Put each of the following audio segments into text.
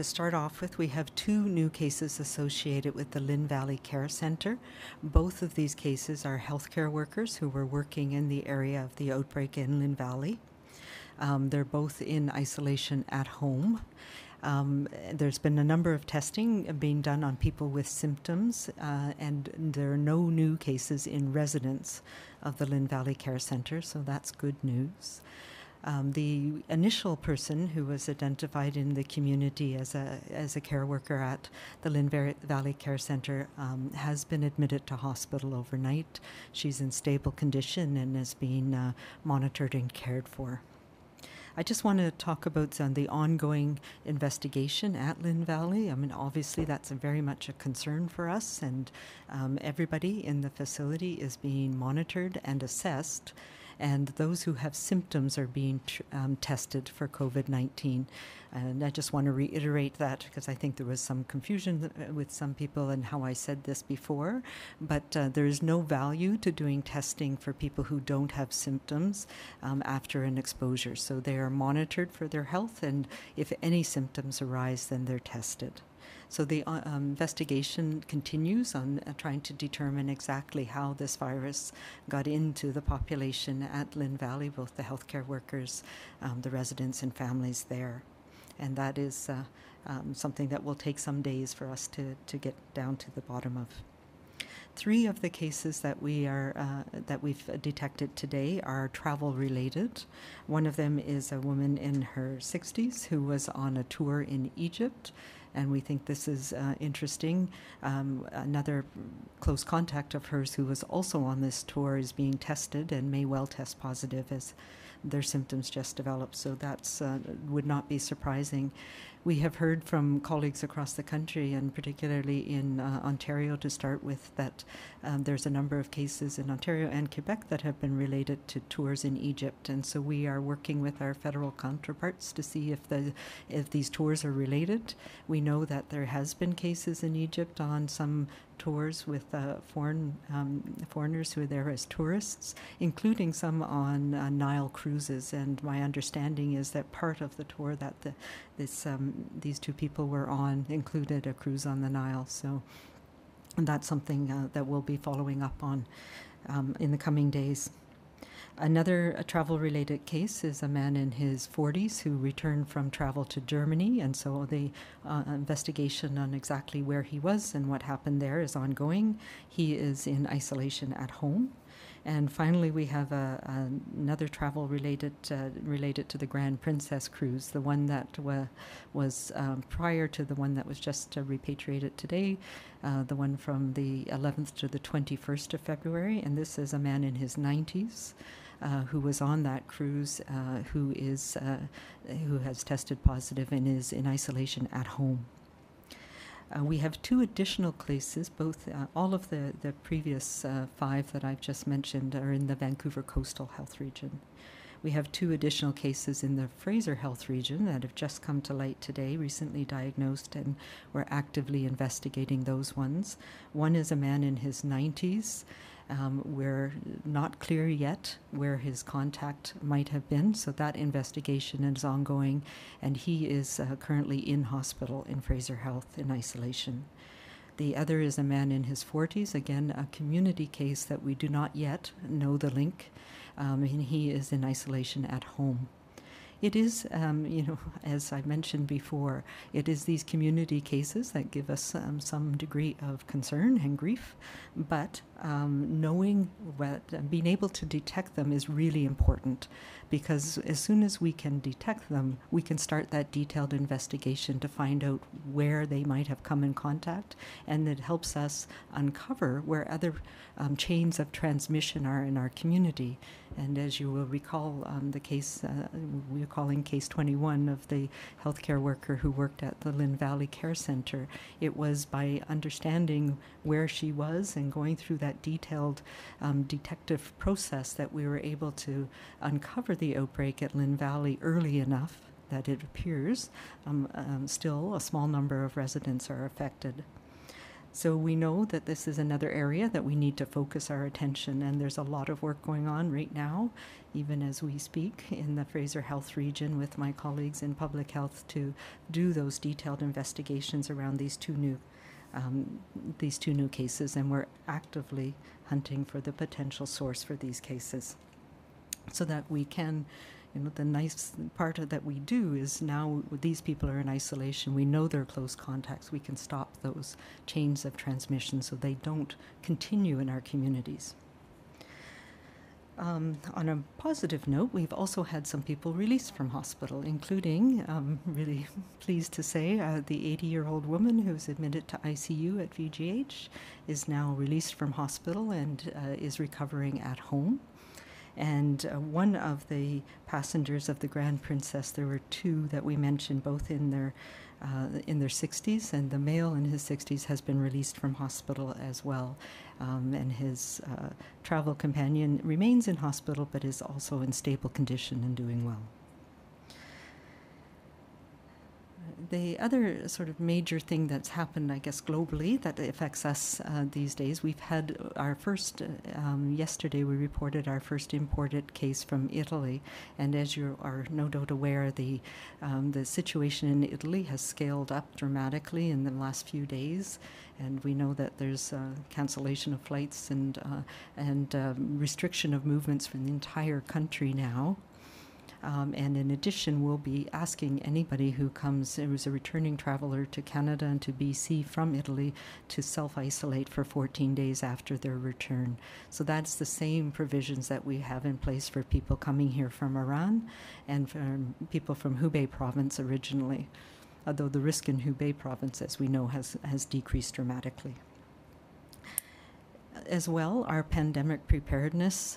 To start off with, we have two new cases associated with the Lynn Valley Care Centre. Both of these cases are healthcare workers who were working in the area of the outbreak in Lynn Valley. They're both in isolation at home. There's been a number of testing being done on people with symptoms, and there are no new cases in residents of the Lynn Valley Care Centre, so that's good news. The initial person who was identified in the community as a care worker at the Lynn Valley Care Centre has been admitted to hospital overnight. She's in stable condition and is being monitored and cared for. I just want to talk about the ongoing investigation at Lynn Valley. I mean, obviously that's very much a concern for us, and everybody in the facility is being monitored and assessed, and those who have symptoms are being tested for COVID-19. And I just want to reiterate that because I think there was some confusion with some people in how I said this before, but there is no value to doing testing for people who don't have symptoms after an exposure. So they are monitored for their health, and if any symptoms arise, then they're tested. So the investigation continues on trying to determine exactly how this virus got into the population at Lynn Valley, both the healthcare workers, the residents and families there. And that is something that will take some days for us to get down to the bottom of. Three of the cases that we've detected today are travel related. One of them is a woman in her 60s who was on a tour in Egypt, and we think this is interesting. Another close contact of hers who was also on this tour is being tested and may well test positive as their symptoms just developed, so that's would not be surprising. We have heard from colleagues across the country, and particularly in Ontario to start with, that there's a number of cases in Ontario and Quebec that have been related to tours in Egypt, and so we are working with our federal counterparts to see if these tours are related. We know that there has been cases in Egypt on some tours with foreigners who are there as tourists, including some on Nile cruises, and my understanding is that part of the tour that these two people were on included a cruise on the Nile. So that's something that we'll be following up on in the coming days. Another travel-related case is a man in his 40s who returned from travel to Germany, and so the investigation on exactly where he was and what happened there is ongoing. He is in isolation at home. And finally, we have another travel related to the Grand Princess cruise, the one that was prior to the one that was just repatriated today, the one from the 11th to the 21st of February. And this is a man in his 90s who was on that cruise, who has tested positive and is in isolation at home. We have two additional cases, all of the previous five that I've just mentioned are in the Vancouver Coastal Health region. We have two additional cases in the Fraser Health region that have just come to light today, recently diagnosed, and we're actively investigating those ones. One is a man in his 90s. We're not clear yet where his contact might have been, so that investigation is ongoing, and he is currently in hospital in Fraser Health in isolation. The other is a man in his 40s, again a community case that we do not yet know the link, and he is in isolation at home. It is, as I mentioned before, it is these community cases that give us some degree of concern and grief, but knowing being able to detect them is really important, because as soon as we can detect them, we can start that detailed investigation to find out where they might have come in contact, and it helps us uncover where other chains of transmission are in our community. And as you will recall, the case we're calling case 21 of the healthcare worker who worked at the Lynn Valley Care Centre, it was by understanding where she was and going through that detailed detective process that we were able to uncover the outbreak at Lynn Valley early enough that it appears still a small number of residents are affected. So we know that this is another area that we need to focus our attention, and there's a lot of work going on right now, even as we speak, in the Fraser Health region with my colleagues in public health to do those detailed investigations around these two new cases, and we're actively hunting for the potential source for these cases so that we can, the nice part of that we do is now these people are in isolation. We know they're close contacts. We can stop those chains of transmission so they don't continue in our communities. On a positive note, we've also had some people released from hospital, including, really pleased to say, the 80-year-old woman who's admitted to ICU at VGH is now released from hospital and is recovering at home. And one of the passengers of the Grand Princess, there were two that we mentioned, both in their 60s, and the male in his 60s has been released from hospital as well. And his travel companion remains in hospital but is also in stable condition and doing well. The other sort of major thing that's happened, I guess, globally that affects us these days, we've had our first, yesterday we reported our first imported case from Italy. And as you are no doubt aware, the situation in Italy has scaled up dramatically in the last few days. And we know that there's cancellation of flights and restriction of movements from the entire country now. And in addition, we'll be asking anybody who comes, who's a returning traveler to Canada and to BC from Italy, to self-isolate for 14 days after their return. So that's the same provisions that we have in place for people coming here from Iran and from people from Hubei province originally, although the risk in Hubei province, as we know, has decreased dramatically. As well, our pandemic preparedness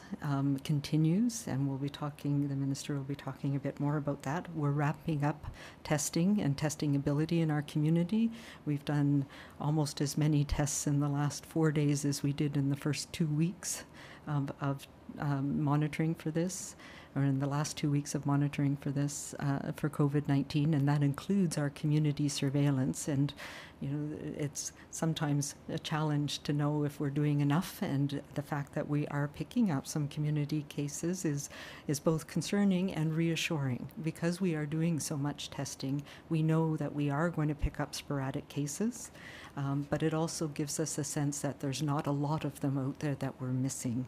continues, and the minister will be talking a bit more about that. We're wrapping up testing and testing ability in our community. We've done almost as many tests in the last 4 days as we did in the first 2 weeks of monitoring for this, or in the last 2 weeks of monitoring for this, for COVID-19, and that includes our community surveillance. And it's sometimes a challenge to know if we're doing enough, and the fact that we are picking up some community cases is both concerning and reassuring. Because we are doing so much testing, we know that we are going to pick up sporadic cases, but it also gives us a sense that there's not a lot of them out there that we're missing.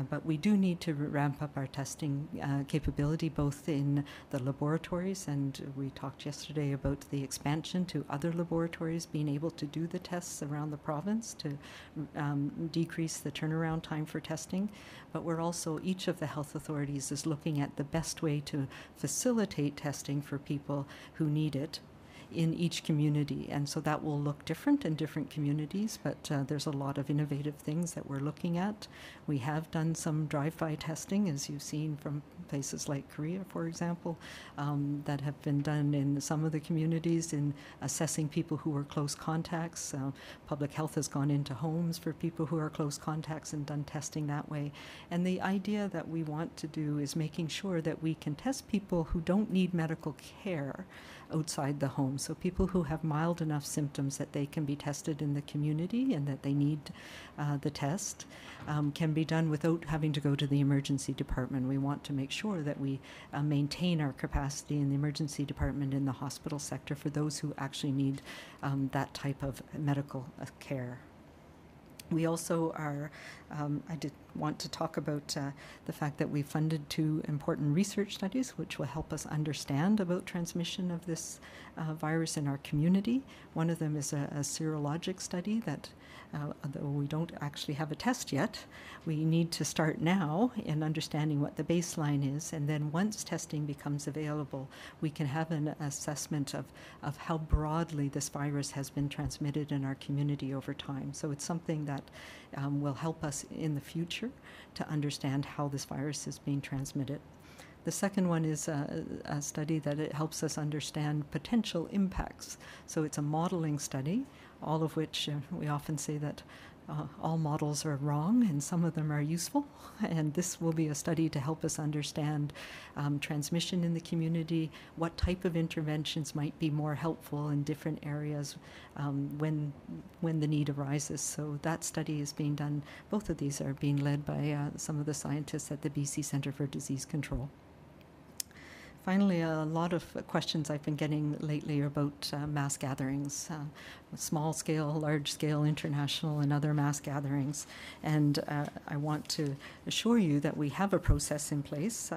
But we do need to ramp up our testing capability, both in the laboratories, and we talked yesterday about the expansion to other laboratories being able to do the tests around the province to decrease the turnaround time for testing. But we're also, each of the health authorities is looking at the best way to facilitate testing for people who need it in each community, and so that will look different in different communities, but there's a lot of innovative things that we're looking at. We have done some drive-by testing, as you've seen from places like Korea, for example, that have been done in some of the communities in assessing people who are close contacts. Public health has gone into homes for people who are close contacts and done testing that way. And the idea that we want to do is making sure that we can test people who don't need medical care outside the home. So people who have mild enough symptoms that they can be tested in the community and that they need the test can be done without having to go to the emergency department. We want to make sure that we maintain our capacity in the emergency department in the hospital sector for those who actually need that type of medical care. We also are, I did want to talk about the fact that we funded 2 important research studies which will help us understand about transmission of this virus in our community. One of them is a serologic study that, although we don't actually have a test yet, we need to start now in understanding what the baseline is, and then once testing becomes available, we can have an assessment of how broadly this virus has been transmitted in our community over time. So it's something that will help us in the future to understand how this virus is being transmitted. The second one is a study that it helps us understand potential impacts. So it's a modeling study, all of which we often say that all models are wrong and some of them are useful, and this will be a study to help us understand transmission in the community, what type of interventions might be more helpful in different areas when the need arises. So that study is being done. Both of these are being led by some of the scientists at the BC Centre for Disease Control. Finally, a lot of questions I've been getting lately are about mass gatherings, small scale, large scale, international, and other mass gatherings. And I want to assure you that we have a process in place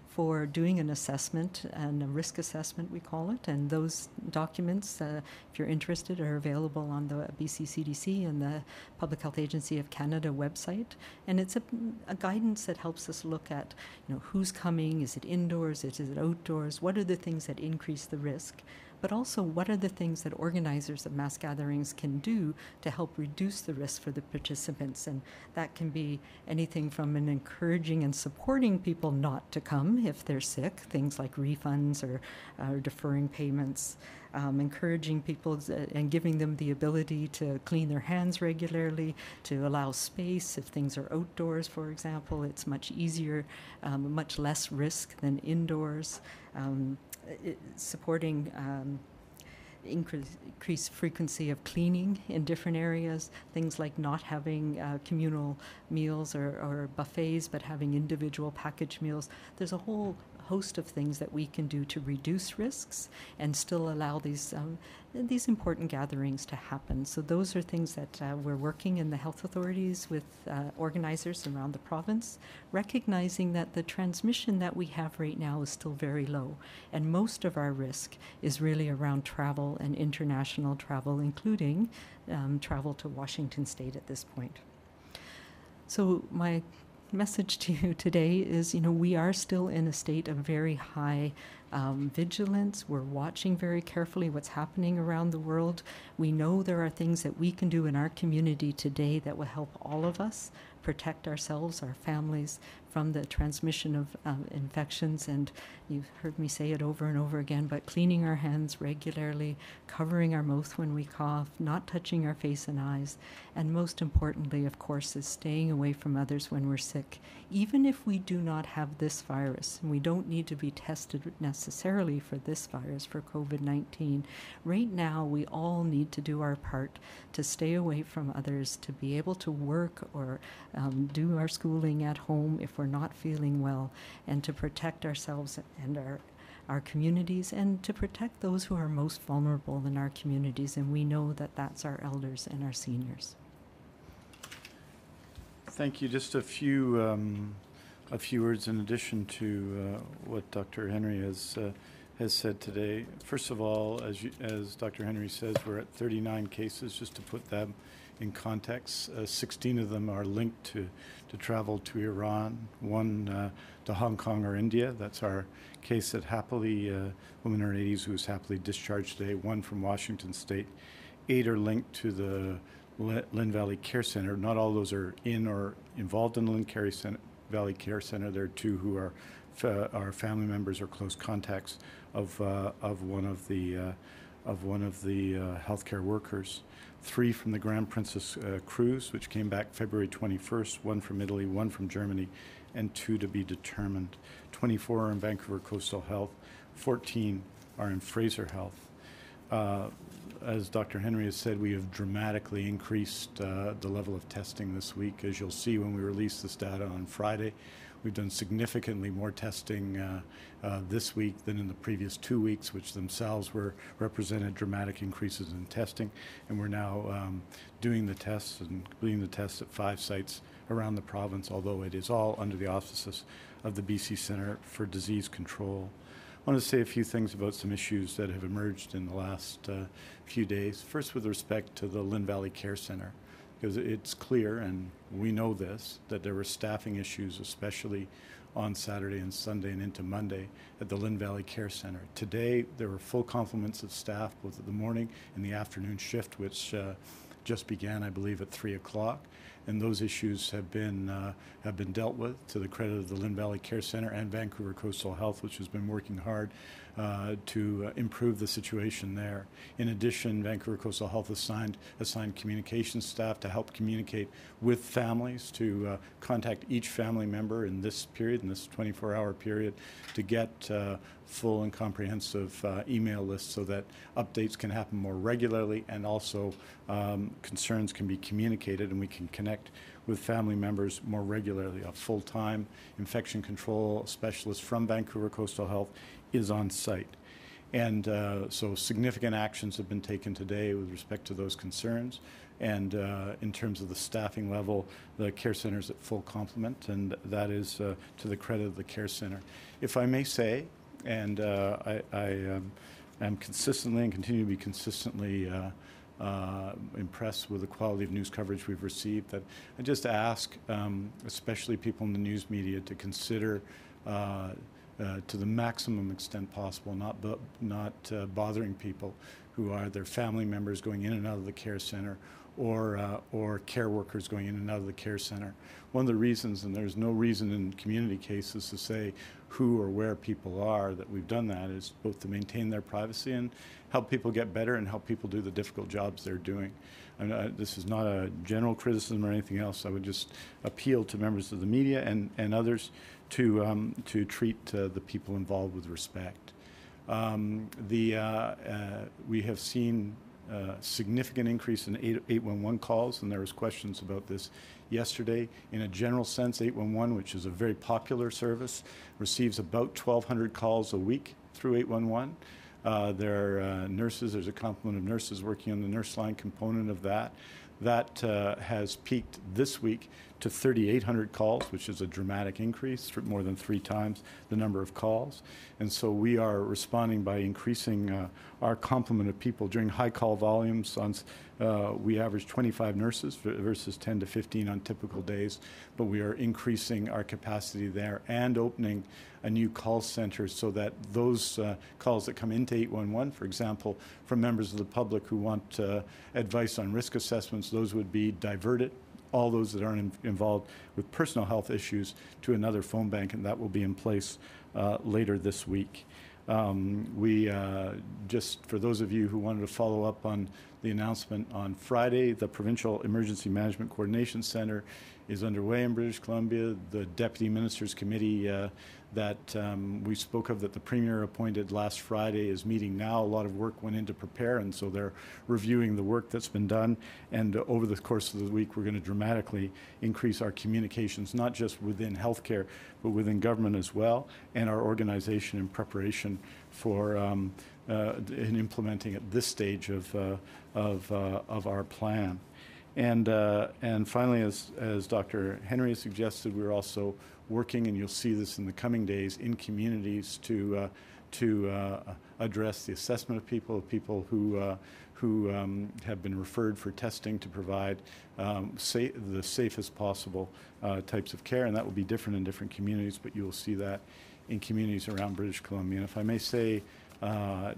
for doing an assessment, and a risk assessment we call it. And those documents, if you're interested, are available on the BC CDC and the Public Health Agency of Canada website. And it's a guidance that helps us look at, who's coming, is it indoors, is it outdoors, what are the things that increase the risk, but also what are the things that organizers of mass gatherings can do to help reduce the risk for the participants. And that can be anything from an encouraging and supporting people not to come if they're sick, things like refunds or deferring payments, encouraging people and giving them the ability to clean their hands regularly, to allow space. If things are outdoors, for example, it's much easier, much less risk than indoors. Supporting increased frequency of cleaning in different areas, things like not having communal meals or buffets, but having individual packaged meals. There's a whole host of things that we can do to reduce risks and still allow these important gatherings to happen. So those are things that we're working in the health authorities with organizers around the province, recognizing that the transmission that we have right now is still very low, and most of our risk is really around travel and international travel, including travel to Washington State at this point. So my message to you today is, we are still in a state of very high vigilance. We're watching very carefully what's happening around the world. We know there are things that we can do in our community today that will help all of us protect ourselves, our families, from the transmission of infections. And you've heard me say it over and over again, but cleaning our hands regularly, covering our mouth when we cough, not touching our face and eyes, and most importantly, of course, is staying away from others when we're sick. Even if we do not have this virus, and we don't need to be tested necessarily for this virus, for COVID-19, right now we all need to do our part to stay away from others, to be able to work or do our schooling at home if we're not feeling well, and to protect ourselves and our communities, and to protect those who are most vulnerable in our communities. And we know that that's our elders and our seniors. Thank you. Just a few words in addition to what Dr. Henry has said today. First of all, as Dr. Henry says, we're at 39 cases. Just to put them in context, 16 of them are linked to travel to Iran, one to Hong Kong or India. That's our case that happily, woman in her 80s who was happily discharged today, one from Washington State. 8 are linked to the Lynn Valley Care Center. Not all those are in or involved in the Lynn Valley Care Center. There are 2 who are family members or close contacts of one of the healthcare workers. 3 from the Grand Princess cruise, which came back February 21st, 1 from Italy, 1 from Germany, and 2 to be determined. 24 are in Vancouver Coastal Health, 14 are in Fraser Health. As Dr. Henry has said, we have dramatically increased the level of testing this week. As you'll see when we release this data on Friday, we've done significantly more testing this week than in the previous 2 weeks, which themselves represented dramatic increases in testing. And we're now doing the tests and completing the tests at 5 sites around the province, although it is all under the auspices of the BC Centre for Disease Control. I want to say a few things about some issues that have emerged in the last few days. First, with respect to the Lynn Valley Care Center, because it's clear, and we know this, that there were staffing issues, especially on Saturday and Sunday and into Monday at the Lynn Valley Care Center. Today, there were full complements of staff, both at the morning and the afternoon shift, which just began, I believe, at 3 o'clock. and those issues have been dealt with to the credit of the Lynn Valley Care Centre and Vancouver Coastal Health, which has been working hard to improve the situation there. In addition, Vancouver Coastal Health assigned communications staff to help communicate with families, to contact each family member in this period, in this 24-hour period, to get full and comprehensive email lists so that updates can happen more regularly, and also concerns can be communicated and we can connect with family members more regularly. A full-time infection control specialist from Vancouver Coastal Health is on site. And so significant actions have been taken today with respect to those concerns. And in terms of the staffing level, the care center is at full complement, and that is to the credit of the care center. If I may say, and I am consistently and continue to be consistently impressed with the quality of news coverage we've received, that I just ask, especially people in the news media, to consider to the maximum extent possible, not bothering people who are their family members going in and out of the care center, or care workers going in and out of the care center. One of the reasons, and there's no reason in community cases to say who or where people are, that we've done that, is both to maintain their privacy and help people get better and help people do the difficult jobs they're doing. This is not a general criticism or anything else. I would just appeal to members of the media and others to treat the people involved with respect. We have seen significant increase in 811 calls, and there was questions about this yesterday. In a general sense, 811, which is a very popular service, receives about 1,200 calls a week through 811. There are nurses, there's a complement of nurses working on the nurse line component of that. That has peaked this week to 3,800 calls, which is a dramatic increase, for more than 3 times the number of calls. And so we are responding by increasing our complement of people. During high call volumes, we average 25 nurses versus 10 to 15 on typical days, but we are increasing our capacity there and opening a new call center so that those calls that come into 811, for example, from members of the public who want advice on risk assessments, those would be diverted, all those that aren't involved with personal health issues, to another phone bank, and that will be in place later this week. Just for those of you who wanted to follow up on the announcement on Friday, the Provincial Emergency Management Coordination Center is underway in British Columbia. The Deputy Ministers Committee that we spoke of, that the Premier appointed last Friday, is meeting now. A lot of work went in to prepare, and so they're reviewing the work that's been done. And over the course of the week, we're going to dramatically increase our communications, not just within healthcare, but within government as well, and our organization in preparation for in implementing at this stage of our plan. And finally, as Dr. Henry suggested, we're also working, and you'll see this in the coming days, in communities to address the assessment of people who have been referred for testing, to provide the safest possible types of care, and that will be different in different communities, but you will see that in communities around British Columbia. And if I may say,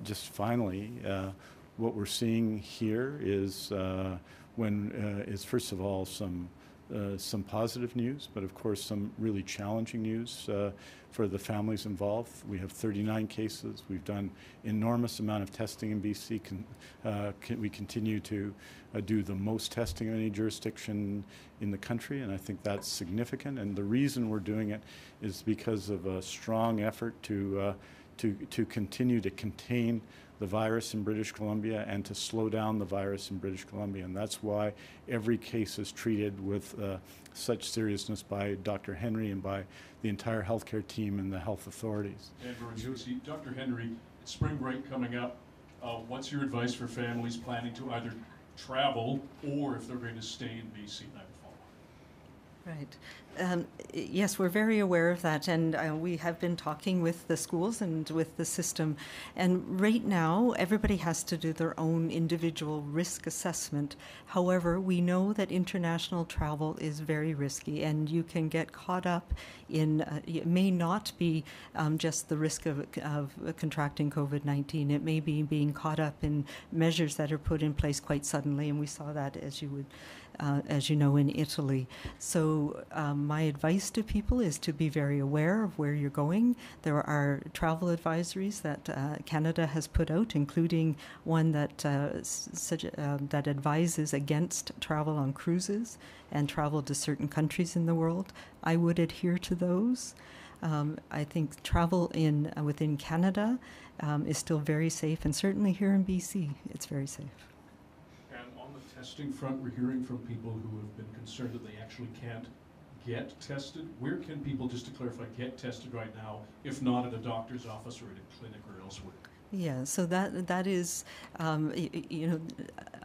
just finally, what we're seeing here is is first of all some positive news, but of course some really challenging news for the families involved. We have 39 cases. We've done enormous amount of testing in BC. We continue to do the most testing of any jurisdiction in the country, and I think that's significant. And the reason we're doing it is because of a strong effort to continue to contain the virus in British Columbia and to slow down the virus in British Columbia. And that's why every case is treated with such seriousness by Dr. Henry and by the entire healthcare team and the health authorities. Dr. Henry, it's spring break coming up. What's your advice for families planning to either travel or if they're going to stay in BC next fall? Right. Yes, we're very aware of that, and we have been talking with the schools and with the system. And right now, everybody has to do their own individual risk assessment. However, we know that international travel is very risky, and you can get caught up in, it may not be just the risk of contracting COVID-19. It may be being caught up in measures that are put in place quite suddenly, and we saw that, as you know, in Italy. So my advice to people is to be very aware of where you're going. There are travel advisories that Canada has put out, including one that that advises against travel on cruises and travel to certain countries in the world. I would adhere to those. I think travel within Canada is still very safe, and certainly here in BC, it's very safe. Testing front, we're hearing from people who have been concerned that they actually can't get tested. Where can people, just to clarify, get tested right now, if not at a doctor's office or at a clinic or elsewhere? Yeah, so that is, you know,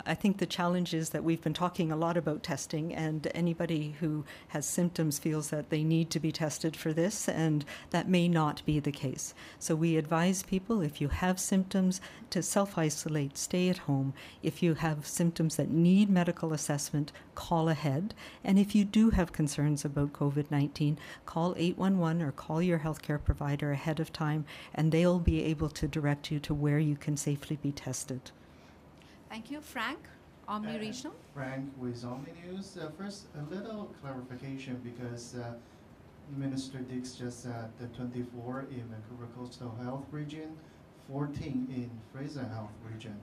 I think the challenge is that we've been talking a lot about testing, and anybody who has symptoms feels that they need to be tested for this, and that may not be the case. So we advise people, if you have symptoms, to self-isolate, stay at home. If you have symptoms that need medical assessment, call ahead. And if you do have concerns about COVID-19, call 811 or call your healthcare provider ahead of time, and they'll be able to direct you to where you can safely be tested. Thank you. Frank, Omni Regional. Frank with Omni News. First, a little clarification, because Minister Dix just said the 24 in Vancouver Coastal Health region, 14 in Fraser Health region,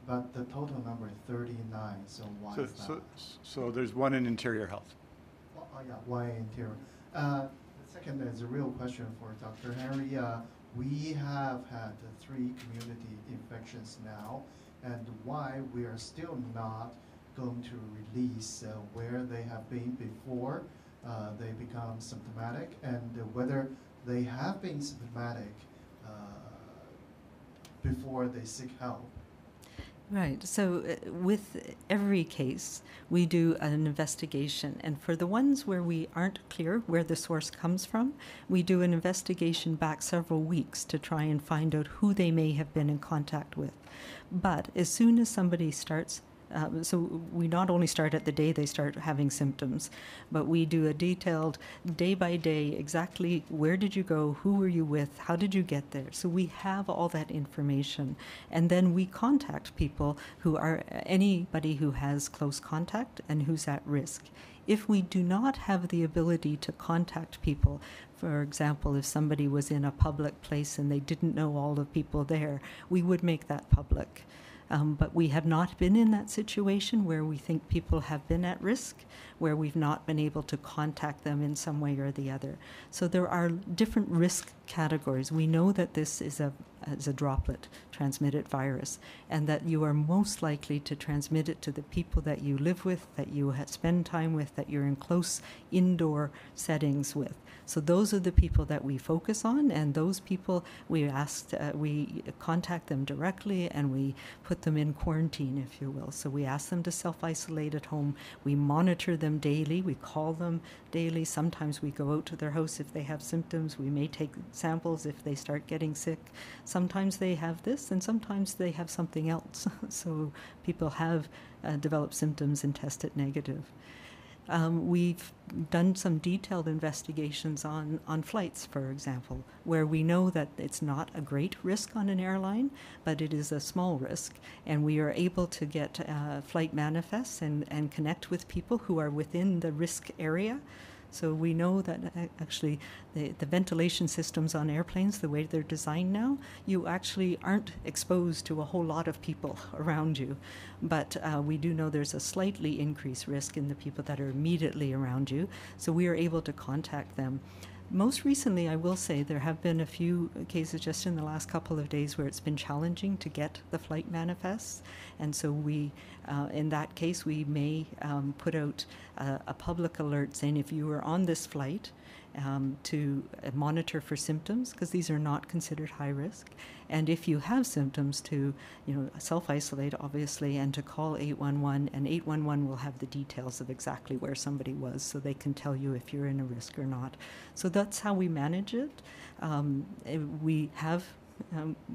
but the total number is 39. So why is that? So there's one in Interior Health. Oh, yeah, why Interior? The second is a real question for Dr. Henry. We have had 3 community infections now, and why we are still not going to release where they have been before they become symptomatic, and whether they have been symptomatic before they seek help. Right. So with every case, we do an investigation. And for the ones where we aren't clear where the source comes from, we do an investigation back several weeks to try and find out who they may have been in contact with. But as soon as somebody starts, so we not only start at the day they start having symptoms, but we do a detailed day by day, exactly where did you go, who were you with, how did you get there. So we have all that information. And then we contact people who are, anybody who has close contact and who's at risk. If we do not have the ability to contact people, for example, if somebody was in a public place and they didn't know all the people there, we would make that public. But we have not been in that situation where we think people have been at risk, where we've not been able to contact them in some way or the other. So there are different risk categories. We know that this is a droplet transmitted virus, and that you are most likely to transmit it to the people that you live with, that you spend time with, that you're in close indoor settings with. So those are the people that we focus on, and those people we contact them directly, and we put them in quarantine, if you will. So we ask them to self-isolate at home. We monitor them daily. We call them daily. Sometimes we go out to their house if they have symptoms. We may take samples if they start getting sick. Sometimes they have this, and sometimes they have something else. So people have developed symptoms and tested negative. We've done some detailed investigations on flights, for example, where we know that it's not a great risk on an airline, but it is a small risk, and we are able to get flight manifests and connect with people who are within the risk area. So we know that actually the ventilation systems on airplanes, the way they're designed now, you actually aren't exposed to a whole lot of people around you. But we do know there's a slightly increased risk in the people that are immediately around you. So we are able to contact them. Most recently, I will say, there have been a few cases just in the last couple of days where it's been challenging to get the flight manifests. And so we, in that case, we may put out a public alert saying if you were on this flight to monitor for symptoms, because these are not considered high risk. And if you have symptoms, to self-isolate, obviously, and to call 811, and 811 will have the details of exactly where somebody was, so they can tell you if you're in a risk or not. So that's how we manage it. We have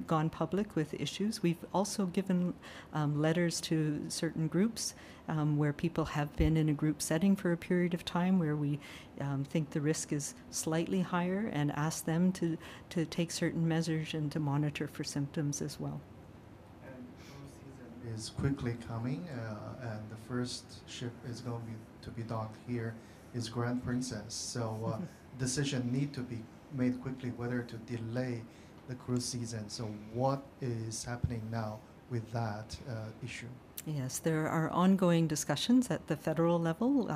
gone public with issues. We've also given letters to certain groups where people have been in a group setting for a period of time where we think the risk is slightly higher, and ask them to take certain measures and to monitor for symptoms as well. And cruise season is quickly coming, and the first ship is going to be docked here is Grand Princess. So decision need to be made quickly whether to delay the cruise season. So what is happening now with that issue? Yes, there are ongoing discussions at the federal level.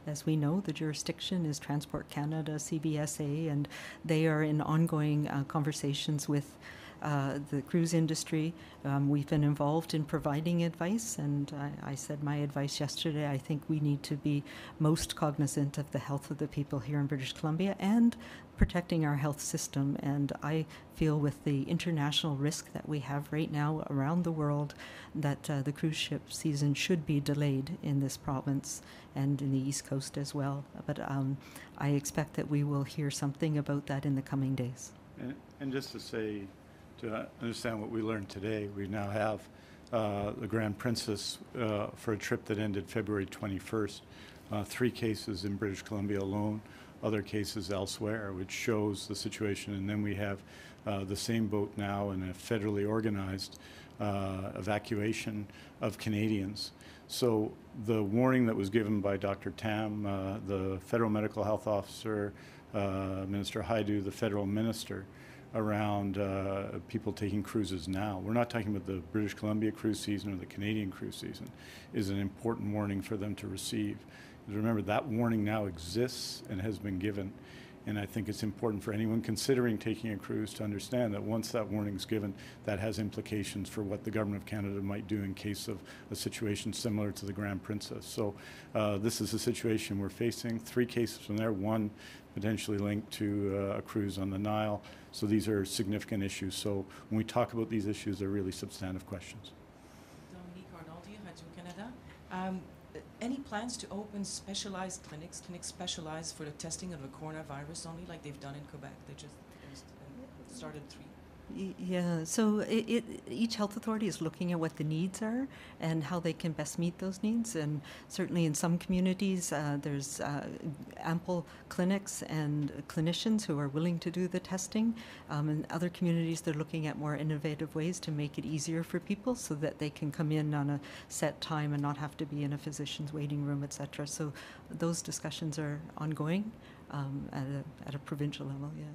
As we know, the jurisdiction is Transport Canada, CBSA, and they are in ongoing conversations with the cruise industry. We've been involved in providing advice, and I said my advice yesterday. I think we need to be most cognizant of the health of the people here in British Columbia and protecting our health system. And I feel with the international risk that we have right now around the world that the cruise ship season should be delayed in this province and in the East Coast as well. But I expect that we will hear something about that in the coming days. And just to say, to understand what we learned today, we now have the Grand Princess for a trip that ended February 21st, 3 cases in British Columbia alone, other cases elsewhere, which shows the situation. And then we have the same boat now in a federally organized evacuation of Canadians. So the warning that was given by Dr. Tam, the federal medical health officer, Minister Haidu, the federal minister, around people taking cruises now. We're not talking about the British Columbia cruise season or the Canadian cruise season, is an important warning for them to receive. Remember, that warning now exists and has been given. And I think it's important for anyone considering taking a cruise to understand that once that warning is given, that has implications for what the Government of Canada might do in case of a situation similar to the Grand Princess. So this is a situation we're facing. 3 cases from there, 1 potentially linked to a cruise on the Nile. So these are significant issues. So when we talk about these issues, they're really substantive questions. Dominique Arnoldi, Radio Canada. Any plans to open specialized clinics specialized for the testing of the coronavirus only, like they've done in Quebec? They just started 3. Yeah, so each health authority is looking at what the needs are and how they can best meet those needs. And certainly in some communities, there's ample clinics and clinicians who are willing to do the testing. In other communities, they're looking at more innovative ways to make it easier for people so that they can come in on a set time and not have to be in a physician's waiting room, etc. So those discussions are ongoing at a provincial level, yeah.